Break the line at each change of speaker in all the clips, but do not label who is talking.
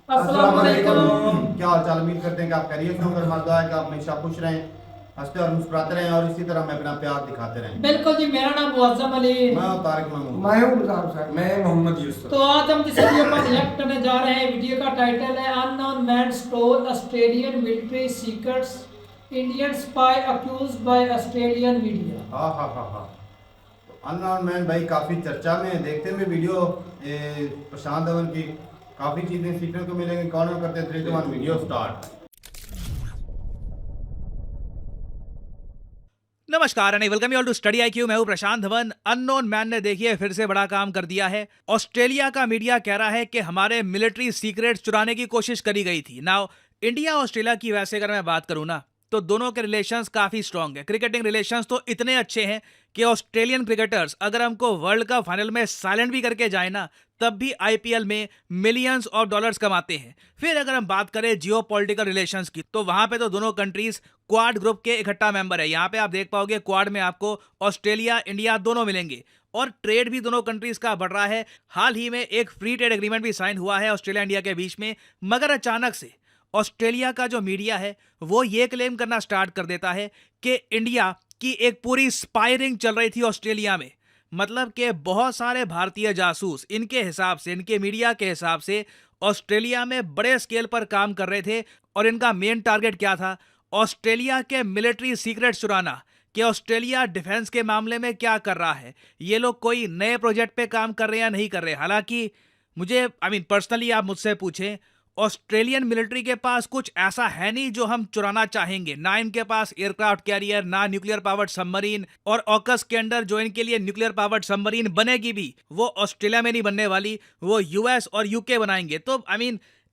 अस्सलाम वालेकुम।
क्या हाल चाल। उम्मीद करते हैं कि आप खैरियत से होंगे। मर्दा है कि आप हमेशा खुश रहें, हंसते और मुस्कुराते रहें और इसी तरह हमें अपना प्यार दिखाते रहें।
बिल्कुल जी, मेरा नाम मुअज्जम अली।
मैं हूं तारिक महमूद।
मैं हूँ गुलाम साहब।
मैं मोहम्मद यूसुफ।
तो आज हम जिस वीडियो पर रिएक्ट करने जा रहे हैं, वीडियो का टाइटल है unknown man store Australian military secrets, Indian spy accuse by Australian media.
हाँ हाँ हाँ हाँ। अननोन मैन भाई काफ़ी चर्चा में है। देखते हैं वीडियो प्रशांत धवन की। काफ़ी चीज़ें सीखने को मिलेंगी। कौन करते हैं 3 2 1 वीडियो स्टार्ट।
नमस्कार and welcome you all to study IQ. मैं हूं प्रशांत धवन। अननोन मैन ने देखिए फिर से बड़ा काम कर दिया है। ऑस्ट्रेलिया का मीडिया कह रहा है कि हमारे मिलिट्री सीक्रेट्स चुराने की कोशिश करी गई थी। नाउ इंडिया ऑस्ट्रेलिया की वैसे अगर मैं बात करूं ना, तो दोनों के रिलेशंस काफी स्ट्रांग है। क्रिकेटिंग रिलेशंस तो इतने अच्छे हैं कि ऑस्ट्रेलियन क्रिकेटर्स अगर हमको वर्ल्ड कप फाइनल में साइलेंट भी करके जाए ना, तब भी आईपीएल में मिलियंस ऑफ डॉलर्स कमाते हैं। फिर अगर हम बात करें जियो पॉलिटिकल रिलेशंस की, तो वहां पे तो दोनों कंट्रीज क्वाड ग्रुप के इकट्ठा मेंबर है। यहाँ पे आप देख पाओगे क्वाड में आपको ऑस्ट्रेलिया इंडिया दोनों मिलेंगे और ट्रेड भी दोनों कंट्रीज का बढ़ रहा है। हाल ही में एक फ्री ट्रेड एग्रीमेंट भी साइन हुआ है ऑस्ट्रेलिया इंडिया के बीच में। मगर अचानक से ऑस्ट्रेलिया का जो मीडिया है वो ये क्लेम करना स्टार्ट कर देता है कि इंडिया की एक पूरी स्पायरिंग चल रही थी ऑस्ट्रेलिया में। मतलब कि बहुत सारे भारतीय जासूस इनके हिसाब से, इनके मीडिया के हिसाब से ऑस्ट्रेलिया में बड़े स्केल पर काम कर रहे थे। और इनका मेन टारगेट क्या था? ऑस्ट्रेलिया के मिलिट्री सीक्रेट्स चुराना। कि ऑस्ट्रेलिया डिफेंस के मामले में क्या कर रहा है, ये लोग कोई नए प्रोजेक्ट पे काम कर रहे हैं या नहीं कर रहे। हालांकि मुझे पर्सनली आप मुझसे पूछें, ऑस्ट्रेलियन मिलिट्री के पास कुछ ऐसा है नहीं जो हम चुराना चाहेंगे। ना इनके पास एयरक्राफ्ट कैरियर, ना न्यूक्लियर पावर्ड सबमरीन। और ऑकस के अंडर जो इनके लिए न्यूक्लियर पावर्ड सबमरीन बनेगी भी, वो ऑस्ट्रेलिया में नहीं बनने वाली, वो यूएस और यूके बनाएंगे। तो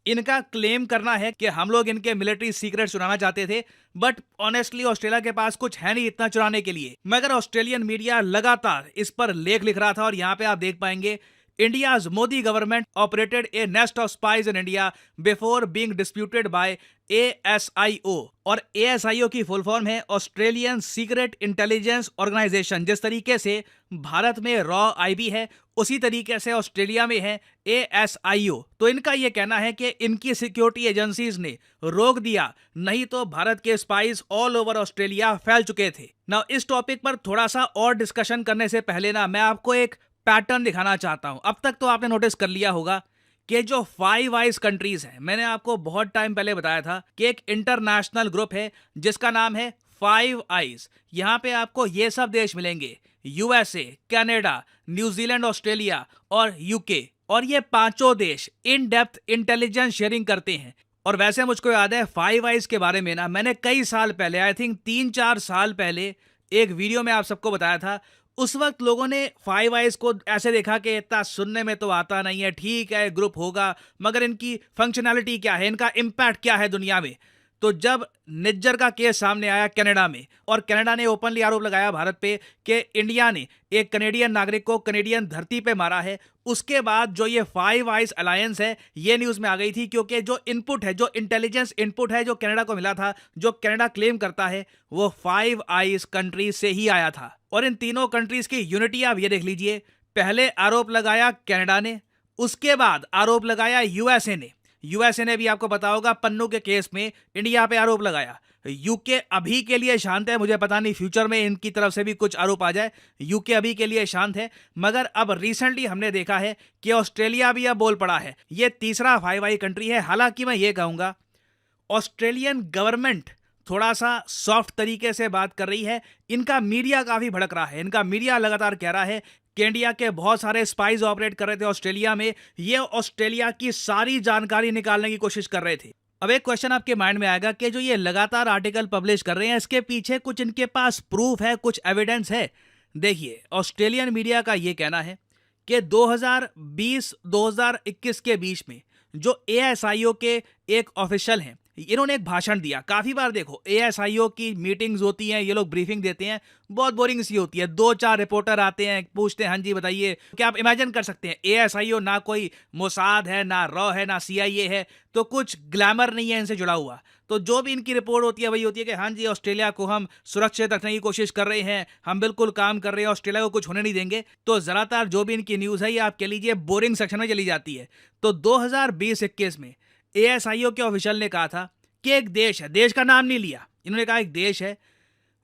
इनका क्लेम करना है कि हम लोग इनके मिलिट्री सीक्रेट चुराना चाहते थे, बट ऑनेस्टली ऑस्ट्रेलिया के पास कुछ है नहीं इतना चुराने के लिए। मगर ऑस्ट्रेलियन मीडिया लगातार इस पर लेख लिख रहा था और यहाँ पे आप देख पाएंगे, India's Modi government operated a nest of spies in India before being disputed by ASIO। और ASIO की फुल फॉर्म है ऑस्ट्रेलियन सीक्रेट इंटेलिजेंस ऑर्गेनाइजेशन। जिस तरीके से भारत में रॉ आईबी है, उसी तरीके से ऑस्ट्रेलिया में है ASIO। तो इनका यह कहना है कि इनकी सिक्योरिटी एजेंसीज ने रोक दिया, नहीं तो भारत के स्पाइस ऑल ओवर ऑस्ट्रेलिया फैल चुके थे। ना इस टॉपिक पर थोड़ा सा और डिस्कशन करने से पहले ना, मैं आपको एक पैटर्न दिखाना चाहता हूं। अब तक तो आपने नोटिस कर लिया होगा कि जो 5 आइज कंट्रीज हैं, मैंने आपको बहुत टाइम पहले बताया था कि एक इंटरनेशनल ग्रुप है जिसका नाम है 5 आइज। यहां पे आपको ये सब देश मिलेंगे, यूएसए, कनाडा, न्यूजीलैंड, ऑस्ट्रेलिया और यूके। और ये पांचों देश इन डेप्थ इंटेलिजेंस शेयरिंग करते हैं। और वैसे मुझको याद है 5 आइज के बारे में ना, मैंने कई साल पहले, आई थिंक 3-4 साल पहले एक वीडियो में आप सबको बताया था। उस वक्त लोगों ने 5 आइज को ऐसे देखा कि इतना सुनने में तो आता नहीं है, ठीक है ग्रुप होगा, मगर इनकी फंक्शनैलिटी क्या है, इनका इम्पैक्ट क्या है दुनिया में। तो जब निज्जर का केस सामने आया कनाडा में, और कनाडा ने ओपनली आरोप लगाया भारत पे कि इंडिया ने एक कनेडियन नागरिक को कनेडियन धरती पे मारा है, उसके बाद जो ये 5 आइज अलायंस है ये न्यूज में आ गई थी। क्योंकि जो इनपुट है, जो इंटेलिजेंस इनपुट है जो कनाडा को मिला था, जो कनाडा क्लेम करता है, वो 5 आइज कंट्रीज से ही आया था। और इन तीनों कंट्रीज की यूनिटी आप ये देख लीजिए, पहले आरोप लगाया कनाडा ने, उसके बाद आरोप लगाया यूएसए ने। यूएसए ने भी आपको पता होगा पन्नू के केस में इंडिया पे आरोप लगाया। यूके अभी के लिए शांत है, मुझे पता नहीं फ्यूचर में इनकी तरफ से भी कुछ आरोप आ जाए। यूके अभी के लिए शांत है, मगर अब रिसेंटली हमने देखा है कि ऑस्ट्रेलिया भी अब बोल पड़ा है। ये तीसरा 5 आई कंट्री है। हालांकि मैं ये कहूंगा ऑस्ट्रेलियन गवर्नमेंट थोड़ा सा सॉफ्ट तरीके से बात कर रही है, इनका मीडिया काफी भड़क रहा है। इनका मीडिया लगातार कह रहा है कि इंडिया के बहुत सारे स्पाइज ऑपरेट कर रहे थे ऑस्ट्रेलिया में, ये ऑस्ट्रेलिया की सारी जानकारी निकालने की कोशिश कर रहे थे। अब एक क्वेश्चन आपके माइंड में आएगा कि जो ये लगातार आर्टिकल पब्लिश कर रहे हैं, इसके पीछे कुछ इनके पास प्रूफ है, कुछ एविडेंस है? देखिए, ऑस्ट्रेलियन मीडिया का ये कहना है कि 2020-2021 के बीच में जो एएसआईओ के एक ऑफिशियल हैं, इन्होंने एक भाषण दिया। काफी बार देखो एएसआईओ की मीटिंग्स होती हैं, ये लोग ब्रीफिंग देते हैं, बहुत बोरिंग सी होती है। 2-4 रिपोर्टर आते हैं, पूछते हैं हाँ जी बताइए। क्या आप इमेजिन कर सकते हैं, एएसआईओ ना कोई मोसाद है, ना रॉ है, ना सीआईए है, तो कुछ ग्लैमर नहीं है इनसे जुड़ा हुआ। तो जो भी इनकी रिपोर्ट होती है वही होती है कि हाँ जी ऑस्ट्रेलिया को हम सुरक्षित रखने की कोशिश कर रहे हैं, हम बिल्कुल काम कर रहे हैं, ऑस्ट्रेलिया को कुछ होने नहीं देंगे। तो ज़्यादातर जो भी इनकी न्यूज़ है ये आप कह लीजिए बोरिंग सेक्शन में चली जाती है। तो 2020-21 में ASIO के ऑफिशियल ने कहा था कि एक देश है, देश का नाम नहीं लिया, इन्होंने कहा एक देश है,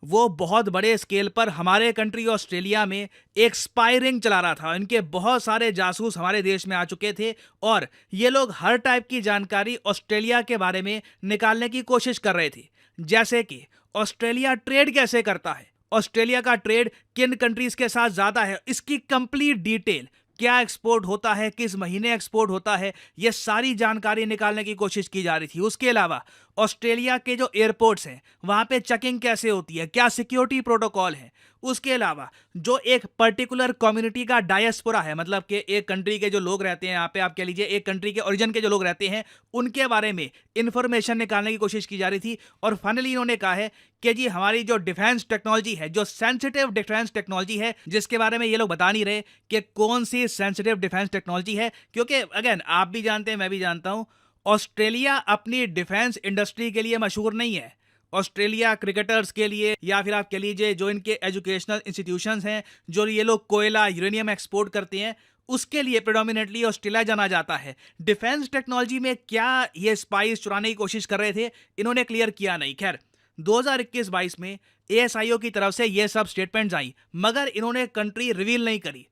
वो बहुत बड़े स्केल पर हमारे कंट्री ऑस्ट्रेलिया में एक स्पाई रिंग चला रहा था। इनके बहुत सारे जासूस हमारे देश में आ चुके थे और ये लोग हर टाइप की जानकारी ऑस्ट्रेलिया के बारे में निकालने की कोशिश कर रहे थे, जैसे कि ऑस्ट्रेलिया ट्रेड कैसे करता है, ऑस्ट्रेलिया का ट्रेड किन कंट्रीज के साथ ज़्यादा है, इसकी कंप्लीट डिटेल, क्या एक्सपोर्ट होता है, किस महीने एक्सपोर्ट होता है, ये सारी जानकारी निकालने की कोशिश की जा रही थी। उसके अलावा ऑस्ट्रेलिया के जो एयरपोर्ट्स हैं वहाँ पे चेकिंग कैसे होती है, क्या सिक्योरिटी प्रोटोकॉल है, उसके अलावा जो एक पर्टिकुलर कम्युनिटी का डायस्पोरा है, मतलब कि एक कंट्री के जो लोग रहते हैं यहाँ पे, आप कह लीजिए एक कंट्री के ओरिजिन के जो लोग रहते हैं, उनके बारे में इंफॉर्मेशन निकालने की कोशिश की जा रही थी। और फाइनली इन्होंने कहा है कि जी हमारी जो डिफेंस टेक्नोलॉजी है, जो सेंसिटिव डिफेंस टेक्नोलॉजी है, जिसके बारे में ये लोग बता नहीं रहे कि कौन सी सेंसिटिव डिफेंस टेक्नोलॉजी है, क्योंकि अगेन आप भी जानते हैं, मैं भी जानता हूं, ऑस्ट्रेलिया अपनी डिफेंस इंडस्ट्री के लिए मशहूर नहीं है। ऑस्ट्रेलिया क्रिकेटर्स के लिए, या फिर आप कह लीजिए जो इनके एजुकेशनल इंस्टीट्यूशंस हैं, जो ये लोग कोयला यूरेनियम एक्सपोर्ट करते हैं, उसके लिए प्रेडोमिनेटली ऑस्ट्रेलिया जाना जाता है। डिफेंस टेक्नोलॉजी में क्या ये स्पाइस चुराने की कोशिश कर रहे थे, इन्होंने क्लियर किया नहीं। खैर 2021-22 में ASIO की तरफ से ये सब स्टेटमेंट्स आई, मगर इन्होंने कंट्री रिवील नहीं करी।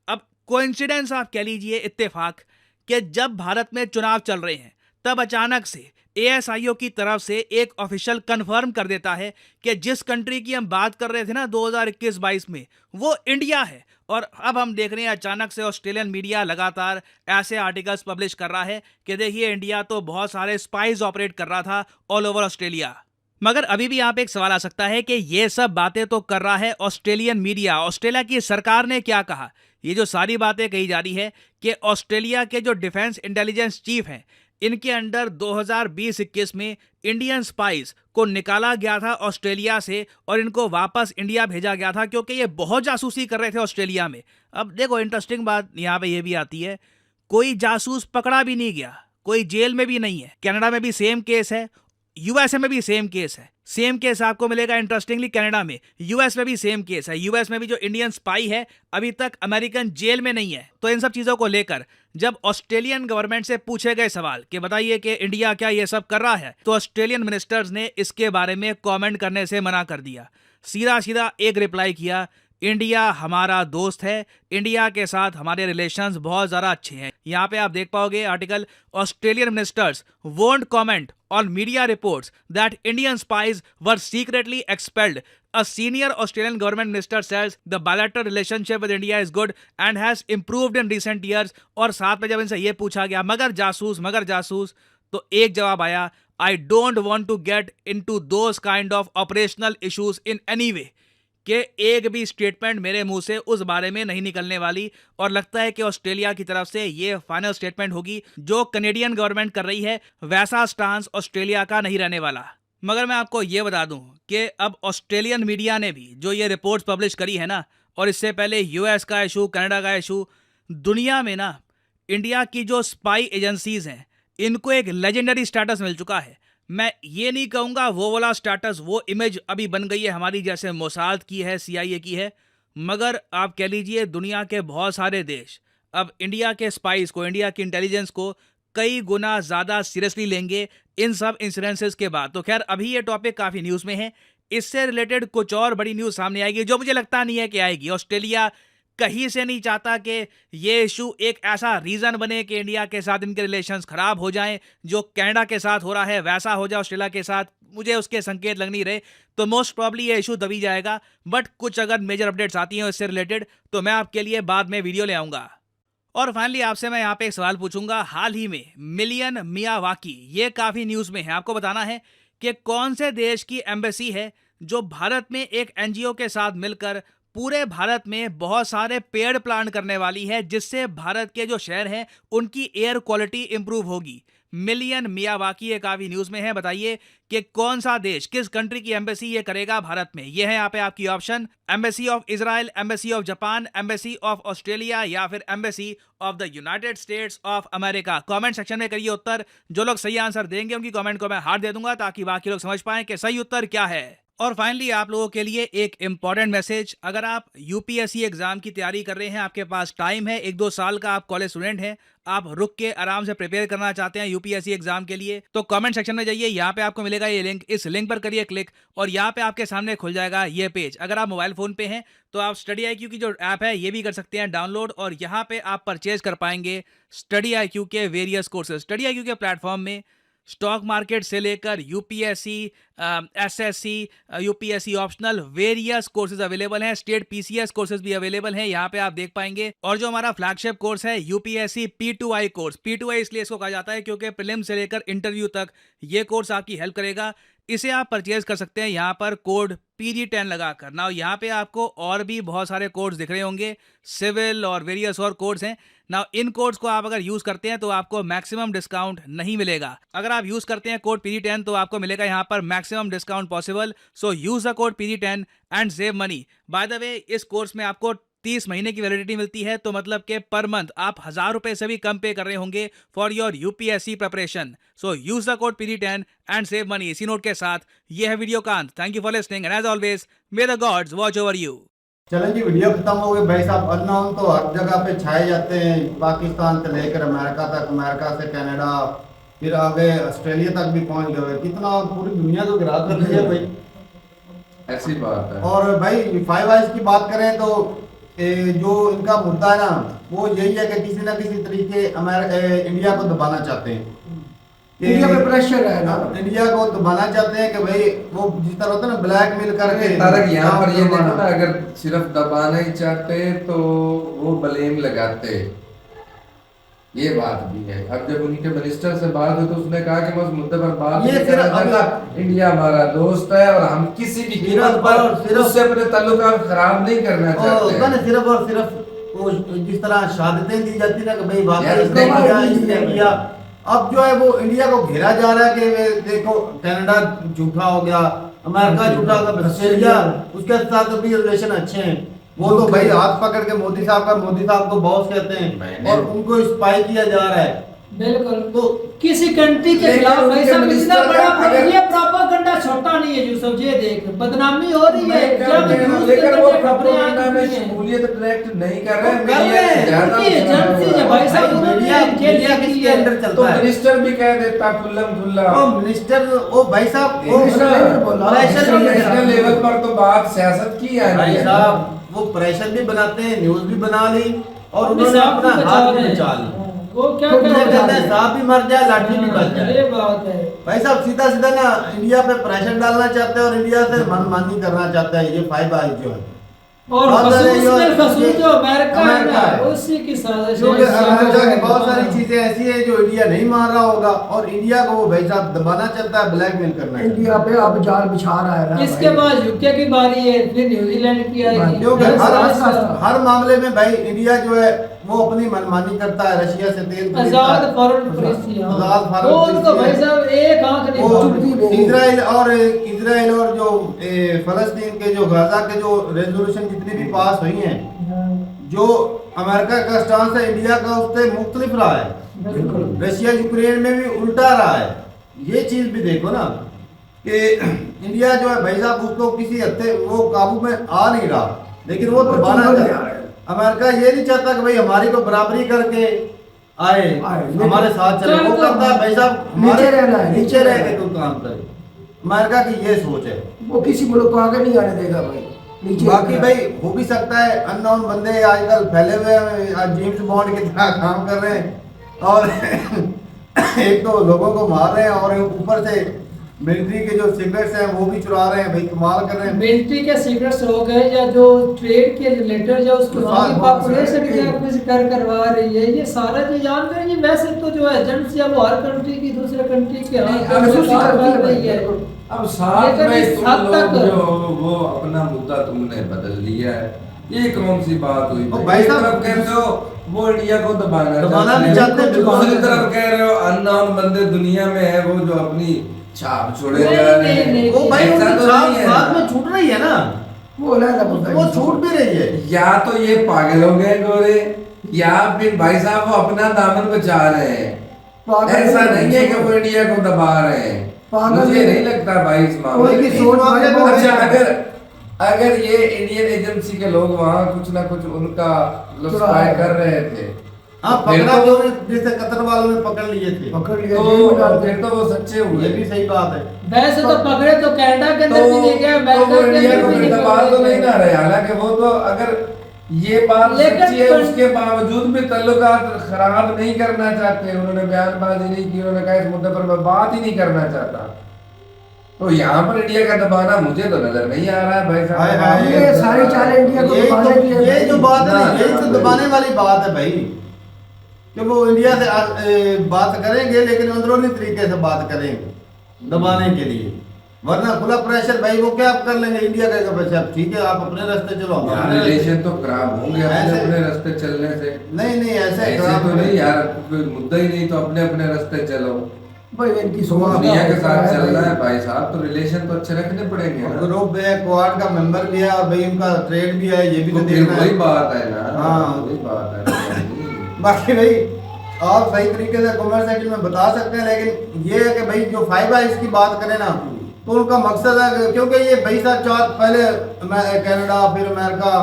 अब कोइंसिडेंस आप कह लीजिए, इत्तेफाक, कि जब भारत में चुनाव चल रहे हैं तब अचानक से ASIO की तरफ से एक ऑफिशियल कंफर्म कर देता है कि जिस कंट्री की हम बात कर रहे थे ना 2021-22 में, वो इंडिया है। और अब हम देख रहे हैं अचानक से ऑस्ट्रेलियन मीडिया लगातार ऐसे आर्टिकल्स पब्लिश कर रहा है कि देखिए इंडिया तो बहुत सारे स्पाइस ऑपरेट कर रहा था ऑल ओवर ऑस्ट्रेलिया। मगर अभी भी यहाँ पे एक सवाल आ सकता है कि ये सब बातें तो कर रहा है ऑस्ट्रेलियन मीडिया, ऑस्ट्रेलिया की सरकार ने क्या कहा? ये जो सारी बातें कही जा रही है कि ऑस्ट्रेलिया के जो डिफेंस इंटेलिजेंस चीफ हैं, इनके अंडर 2020-21 में इंडियन स्पाइस को निकाला गया था ऑस्ट्रेलिया से और इनको वापस इंडिया भेजा गया था, क्योंकि ये बहुत जासूसी कर रहे थे ऑस्ट्रेलिया में। अब देखो इंटरेस्टिंग बात यहाँ पे ये भी आती है, कोई जासूस पकड़ा भी नहीं गया, कोई जेल में भी नहीं है। कनाडा में भी सेम केस है, यूएसए में भी सेम केस है। सेम केस आपको मिलेगा इंटरेस्टिंगली कनाडा में, यूएस में भी सेम केस है। यूएस में भी जो इंडियन स्पाई है अभी तक अमेरिकन जेल में नहीं है। तो इन सब चीजों को लेकर जब ऑस्ट्रेलियन गवर्नमेंट से पूछे गए सवाल कि बताइए कि इंडिया क्या ये सब कर रहा है, तो ऑस्ट्रेलियन मिनिस्टर्स ने इसके बारे में कमेंट करने से मना कर दिया। सीधा सीधा एक रिप्लाई किया, इंडिया हमारा दोस्त है, इंडिया के साथ हमारे रिलेशंस बहुत ज़्यादा अच्छे हैं। यहाँ पे आप देख पाओगे article, Australian ministers won't comment on media reports that Indian spies were secretly expelled. A senior Australian government minister says the bilateral relationship with India is good and has improved in recent years. और साथ में जब इनसे ये पूछा गया मगर जासूस, तो एक जवाब आया, I don't want to get into those kind of operational issues in any way. कि एक भी स्टेटमेंट मेरे मुंह से उस बारे में नहीं निकलने वाली। और लगता है कि ऑस्ट्रेलिया की तरफ से ये फाइनल स्टेटमेंट होगी। जो कनेडियन गवर्नमेंट कर रही है वैसा स्टांस ऑस्ट्रेलिया का नहीं रहने वाला। मगर मैं आपको ये बता दूं कि अब ऑस्ट्रेलियन मीडिया ने भी जो ये रिपोर्ट्स पब्लिश करी है ना, और इससे पहले यूएस का इशू, कनाडा का इशू, दुनिया में ना इंडिया की जो स्पाई एजेंसीज हैं इनको एक लेजेंडरी स्टेटस मिल चुका है। मैं ये नहीं कहूँगा वो वाला स्टेटस, वो इमेज अभी बन गई है हमारी जैसे मोसाद की है, CIA की है, मगर आप कह लीजिए दुनिया के बहुत सारे देश अब इंडिया के स्पाइस को, इंडिया की इंटेलिजेंस को कई गुना ज़्यादा सीरियसली लेंगे इन सब इंसिडेंसेस के बाद। तो खैर अभी ये टॉपिक काफ़ी न्यूज़ में है, इससे रिलेटेड कुछ और बड़ी न्यूज़ सामने आएगी जो मुझे लगता नहीं है कि आएगी। ऑस्ट्रेलिया कहीं से नहीं चाहता कि ये इशू एक ऐसा रीज़न बने कि इंडिया के साथ इनके रिलेशंस खराब हो जाएं, जो कनाडा के साथ हो रहा है वैसा हो जाए ऑस्ट्रेलिया के साथ। मुझे उसके संकेत लग नहीं रहे, तो मोस्ट प्रॉब्ली ये इशू दबी जाएगा। बट कुछ अगर मेजर अपडेट्स आती हैं इससे रिलेटेड तो मैं आपके लिए बाद में वीडियो ले आऊँगा। और फाइनली आपसे मैं यहाँ पे एक सवाल पूछूंगा, हाल ही में मिलियन मियावाकी, ये काफ़ी न्यूज़ में है, आपको बताना है कि कौन से देश की एम्बेसी है जो भारत में एक NGO के साथ मिलकर पूरे भारत में बहुत सारे पेड़ प्लांट करने वाली है, जिससे भारत के जो शहर हैं उनकी एयर क्वालिटी इंप्रूव होगी। मिलियन मियावाकी ये काफ़ी न्यूज़ में है, बताइए कि कौन सा देश, किस कंट्री की एम्बेसी ये करेगा भारत में। ये है यहाँ पे आपकी option, embassy of Israel, embassy of Japan, embassy of Australia या फिर embassy of the United states of America. Comment section में करिए उत्तर। जो लोग सही आंसर देंगे उनकी कमेंट को मैं हार्ट दे दूंगा ताकि बाकी लोग समझ पाएं कि सही उत्तर क्या है। और फाइनली आप लोगों के लिए एक इम्पॉर्टेंट मैसेज, अगर आप यूपीएससी एग्जाम की तैयारी कर रहे हैं, आपके पास टाइम है, 1-2 साल का आप कॉलेज स्टूडेंट हैं, आप रुक के आराम से प्रिपेयर करना चाहते हैं यूपीएससी एग्जाम के लिए, तो कमेंट सेक्शन में जाइए, यहाँ पे आपको मिलेगा ये लिंक, इस लिंक पर करिए क्लिक और यहाँ पे आपके सामने खुल जाएगा ये पेज। अगर आप मोबाइल फोन पे हैं तो आप स्टडी IQ की जो ऐप है ये भी कर सकते हैं डाउनलोड, और यहाँ पे आप परचेज कर पाएंगे स्टडी IQ के वेरियस कोर्सेज। स्टडी IQ के प्लेटफॉर्म में स्टॉक मार्केट से लेकर UPSC, SSC, UPSC optional various courses available हैं। स्टेट पीसीएस कोर्सेज भी अवेलेबल हैं, यहाँ पे आप देख पाएंगे। और जो हमारा फ्लैगशिप कोर्स है यूपीएससी P2I कोर्स, P2I इसलिए इसको कहा जाता है क्योंकि प्रीलिम्स से लेकर इंटरव्यू तक ये कोर्स आपकी हेल्प करेगा। इसे आप परचेज कर सकते हैं यहाँ पर कोड PD10 लगाकर। ना यहाँ पे आपको और भी बहुत सारे कोड्स दिख रहे होंगे, सिविल और वेरियस और कोड्स हैं ना। इन कोड्स को आप अगर यूज करते हैं तो आपको मैक्सिमम डिस्काउंट नहीं मिलेगा। अगर आप यूज करते हैं कोड PD10 तो आपको मिलेगा यहाँ पर maximum discount possible. So use the code PD10 and save money. By the way, इस कोर्स में आपको 30 महीने की वैलिडिटी मिलती है, तो मतलब कि पर मंथ आप 1000 रुपए से भी कम पे कर रहे होंगे for your UPSC preparation. So use the code PD10 and save money. इसी नोट के साथ ये है वीडियो का अंत। Thank you for listening and as always may the gods watch over you.
चलें जी, वीडियो खत्म हो गई। भाई साहब, अननोन तो हर जगह पे छाए जाते हैं, पाकिस्तान से लेकर अमेरिका तक, अमेरिका से कनाडा, फिर आगे ऑस्ट्रेलिया तक भी पहुंच गए। कितना पूरी दुनिया को गिरा कर दिया भाई,
ऐसी बात है।
और भाई 5 आइज की बात करें तो जो इनका मुद्दा है ना, वो यही है कि किसी ना किसी तरीके इंडिया को दबाना चाहते हैं।
इंडिया पे प्रेशर है ना,
इंडिया को दबाना चाहते हैं कि भाई वो जिस तरह होता है ना, ब्लैकमेल करके।
तारक, यहाँ पर ये देखो ना, अगर सिर्फ दबाना ही चाहते तो वो ब्लेम लगाते, ये बात भी है। अब जब उनके मिनिस्टर से बात हुई तो उसने कहा कि मैं उस मुद्दे पर बात नहीं करना चाहता, इंडिया हमारा दोस्त है और हम किसी भी कीमत पर उससे अपने ताल्लुकात खराब नहीं करना चाहते।
सिर्फ और सिर्फ वो जिस तरह शहादतें दी जाती ना कि भाई
यार,
इसने किया, अब जो है वो इंडिया को घेरा जा रहा है कि देखो कनाडा झूठा हो गया, अमेरिका झूठा हो गया, ऑस्ट्रेलिया उसके साथ भी रिलेशन अच्छे हैं। वो तो भाई हाथ पकड़ के मोदी साहब को बॉस कहते हैं और उनको स्पाई किया जा रहा है।
बिल्कुल, तो किसी कंट्री के खिलाफ भाई साहब इतना बड़ा ये प्रोपेगेंडा छोटा नहीं है यूसुफ जी, देख बदनामी हो रही है।
लेकिन वो प्रोपेगेंडा में शमूलियत डायरेक्ट नहीं कर रहे हैं, ज्यादा
एजेंसी है भाई साहब,
मीडिया किसके अंडर चलता
तो
है?
मिनिस्टर भी कह देता खुल्लम खुल्ला।
ओ मिनिस्टर, ओ भाई साहब, वो
नेशनल लेवल पर तो बात सियासत की है
भाई साहब, वो प्रेशर भी बनाते हैं, न्यूज भी बना ली और उन्होंने अपना हाथ भी बचा लिया।
वो क्या
कहते हैं सांप भी मर जाए लाठी भी बच जाए।
ये बात है
भाई साहब, सीधा सीधा ना इंडिया पे प्रेशर डालना चाहते हैं और इंडिया से मनमानी करना चाहते हैं। ये 5 आइज जो है,
और खसूस जो अमेरिका है ना, उसी की साजिश है।
क्योंकि अमेरिका की बहुत सारी चीजें ऐसी है जो इंडिया नहीं मान रहा होगा और इंडिया को वो भाई साहब दबाना चाहता है, ब्लैकमेल करना है।
इंडिया पे अब जाल बिछा रहा है ना।
इसके बाद यूके की बारी है, फिर न्यूजीलैंड की आएगी।
क्योंकि हर मामले में भाई इंडिया जो है वो अपनी मनमानी करता है। रशिया से तेल
आजाद फॉरेन पॉलिसी,
आजाद फॉरेन
वो उनको भाई साहब एक आंख नहीं।
इजराइल और जो फलस्तीन के जो गाजा के जो रेजोल्यूशन जितनी भी पास हुई हैं, जो अमेरिका का स्टांस है इंडिया का उससे मुख्तलिफ रहा है। रशिया यूक्रेन में भी उल्टा रहा है। ये चीज भी देखो ना कि इंडिया जो है भाई साहब उसको किसी हद तक वो काबू में आ नहीं रहा, लेकिन वो दबाना चाहता है। अमेरिका ये नहीं चाहता कि भाई हमारी को बराबरी करके आए हमारे साथ चले, वो करता है भाई साहब
नीचे रहना है,
नीचे रह के कोई काम करे। अमेरिका की ये सोच है,
वो किसी मुल्क को आगे नहीं आने देगा भाई, नीचे।
बाकी भाई हो भी सकता है अननोन बंदे आजकल फैले हुए हैं, जेम्स बॉन्ड की तरह काम कर रहे हैं और एक तो लोगों को मार रहे हैं और ऊपर से मिलिट्री के जो सीक्रेट्स हैं वो भी चुरा रहे हैं। भाई कमाल कर रहे हैं।
मिलिट्री के सीक्रेट्स हो गए या जो ट्रेड के रिलेटेड जो उसको पॉपुलेशन कुछ करवा रही है, ये सारा जो जान रहे हैं। वैसे तो जो एजेंट्स या वो हर कंट्री की दूसरे कंट्री के कर रही है।
अब साथ में तुम लोग जो वो अपना मुद्दा तुमने बदल लिया है, ये कौन सी बात हुई?
भाई साहब
तरफ कह रहे हो वो इंडिया को दबाना
नहीं चाहते,
दूसरी तरफ कह रहे हो अननोन बंदे दुनिया में है वो जो अपनी छाप छोड़े जा रहे हैं।
वो भाई साथ में छूट रही है ना, वो छूट भी रही है।
या तो ये पागल हो गए गोरे, या फिर भाई साहब वो अपना दामन बचा रहे हैं। ऐसा नहीं है कि वो इंडिया को दबा रहे हैं।
पागल
मुझे
है।
नहीं लगता भाई इस
कोई
मामले
की
में।
सोच भाई वो
अच्छा, अगर ये इंडियन एजेंसी के लोग वहाँ कुछ ना कुछ उनका मतलब
चुरा
स्पाई
रहे
कर रहे थे,
हाँ
फिर
पकड़ा
तो-
जो जैसे कतर वालों ने पकड़ लिए थे,
पकड़ लिया
तो
जेल में डाल दिया।
फिर तो वो सच्चे हुए।
ये भी सही बात है।
वैसे तो पकड़े तो कनाडा के
तो
अंदर भी नहीं गया,
तो
अमेरिका
वो
के
इंडिया
अंदर
को
भी
फिर
नहीं
दबा तो नहीं ना
पकड़े।
रहे, हालांकि वो तो अगर ये बात
लेकिन
सच्ची है
पर-
उसके बावजूद भी ताल्लुकात खराब नहीं करना चाहते, उन्होंने बयानबाजी नहीं की, उन्होंने कहा इस मुद्दे पर मैं बात ही नहीं करना चाहता। तो यहाँ पर इंडिया का दबाना मुझे तो नजर नहीं आ रहा है भाई
हाय हाय।
साहब।
ये सारी चालें इंडिया को दबाने के लिए
ये जो बात है ना,
ना,
यही तो
ना,
दबाने वाली बात है भाई, कि वो इंडिया से बात करेंगे लेकिन अंदरूनी तरीके से बात करेंगे दबाने के लिए, वरना खुला प्रेशर भाई वो क्या आप कर लेंगे इंडिया का प्रेशर, ठीक है आप अपने रास्ते चलो, हम
यार
अपने रास्ते-
रिलेशन तो खराब होंगे अपने
ऐसे-
अपने रास्ते चलने से।
नहीं नहीं ऐसे
ऐसे
खराब
तो नहीं यार, कोई मुद्दा ही नहीं तो अपने अपने रास्ते चलो।
भाई इनकी सोच
दुनिया के साथ
है
चलना
भाई।
है भाई साहब, तो रिलेशन तो अच्छे रखने पड़ेंगे ना।
ग्रुप है, क्वाड का मेंबर भी है और भाई उनका ट्रेड भी है, ये भी
तो
तो
फिर
देखना
वही
है।
बात है ना,
हाँ।
वही बात है।
बाकी भाई आप सही तरीके से कॉमर्स सेक्शन में बता सकते हैं, लेकिन ये है कि भाई जो 5 आइज की बात करें ना, तो उनका मकसद है क्योंकि ये भाई साहब चार पहले कनाडा, फिर अमेरिका,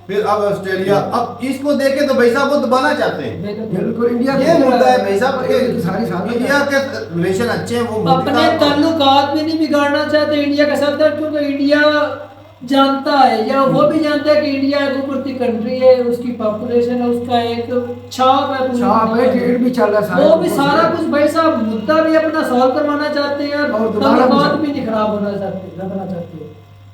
फिर अब ऑस्ट्रेलिया, अब इसको देखे तो भाई साहब वो दबाना चाहते हैं।
बिल्कुल इंडिया
ये मुद्दा है भाई साहब के
सारी सारी
इंडिया के रिलेशन अच्छे हैं, वो मोदी
अपने
साहब-
ताल्लुकात भी नहीं बिगाड़ना चाहते इंडिया के साथ, क्योंकि इंडिया जानता है या वो भी जानता है कि इंडिया एक ऊपरती कंट्री है, उसकी पॉपुलेशन है, उसका एक छाप है पूरी
छाप है,
दुनिया में।
ट्रेड भी चल रहा है सारे
वो भी
मुल्कों
सारा
से।
कुछ भाई साहब मुद्दा भी अपना सॉल्व करवाना चाहते हैं
और
और
दोबारा
ताल्लुकात
भी-
भी नहीं खराब होना चाहते, रखना चाहते हैं।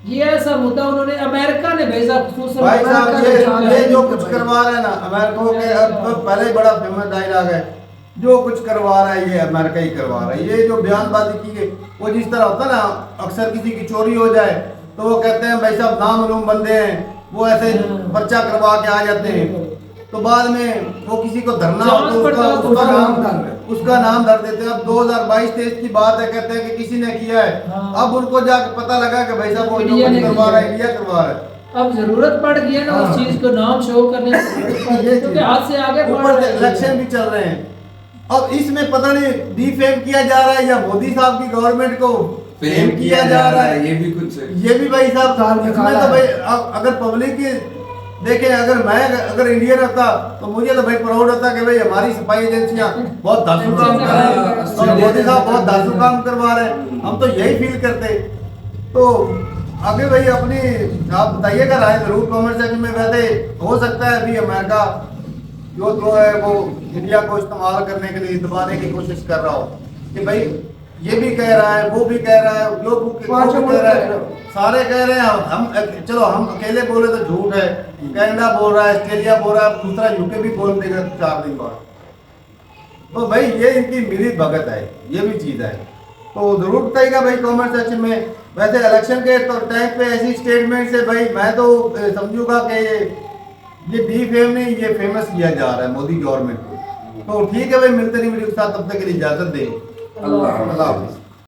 ये ऐसा मुद्दा उन्होंने अमेरिका ने भेजा, खुसूसन
भाई
अमेरिका
साहब
ने भेजा
ये
है।
जो कुछ करवा रहे हैं ना अमेरिका के, अब पहले ही बड़ा फेमस डायलॉग है, जो कुछ करवा रहा है ये अमेरिका ही करवा रहा है। ये जो बयानबाजी की गई, वो जिस तरह होता है ना, अक्सर किसी की चोरी हो जाए तो वो कहते हैं भाई साहब नामालूम बंदे हैं, वो ऐसे पर्चा करवा के आ जाते हैं, तो बाद में वो किसी को धरना हो तो उसका नाम धर देते हैं। अब 2022-23 की बात है, कहते हैं कि किसी ने किया है, अब उनको जाके पता लगा कि भाई साहब वो जो
इंडिया ने
कुछ करवा
किया
रहा
है।
है इंडिया करवा रहा है।
अब जरूरत पड़ गई है ना उस
हाँ।
चीज को नाम शो करने की, क्योंकि हाथ से आगे बढ़
ऊपर
रहा
से
है।
इलेक्शन भी चल रहे हैं, अब इसमें पता नहीं डिफेम किया जा रहा है या मोदी साहब की गवर्नमेंट को फेम किया जा रहा है।
ये भी कुछ
ये भी भाई साहब
ताल में
इसमें
काला
तो
है।
भाई अगर पब्लिक की देखें, अगर इंडियन होता तो मुझे तो भाई प्राउड होता कि भाई हमारी सफाई एजेंसियां बहुत धांसू काम कर रही हैं और मोदी साहब बहुत धांसू काम करवा रहे हैं, हम तो यही फील करते। तो आगे भाई अपनी आप बताइएगा राय जरूर कमेंट सेक्शन में। वैसे हो सकता है अभी अमेरिका जो है वो इंडिया को इस्तेमाल करने के लिए दबाने की कोशिश कर रहा हो, कि भाई ये भी कह रहा है, वो भी कह रहा है, जो वो भी कह रहा है, सारे कह रहे हैं। हम चलो हम अकेले बोले तो झूठ है, कनाडा बोल रहा है, ऑस्ट्रेलिया बोल रहा है, दूसरा यूके भी बोल देगा 4 दिन बाद। तो भाई ये इनकी मिली भगत है, ये भी चीज है। तो जरूर बताइएगा भाई कमेंट सेक्शन में। वैसे इलेक्शन के तो टाइम पे ऐसी स्टेटमेंट से भाई मैं तो समझूंगा कि ये डिफेम नहीं, ये फेमस किया जा रहा है मोदी गवर्नमेंट को। तो ठीक है भाई, मिलते नहीं वीडियो के साथ, तब तक के लिए इजाजत दें।
अल्लाह
अल्लाह हाफिज़।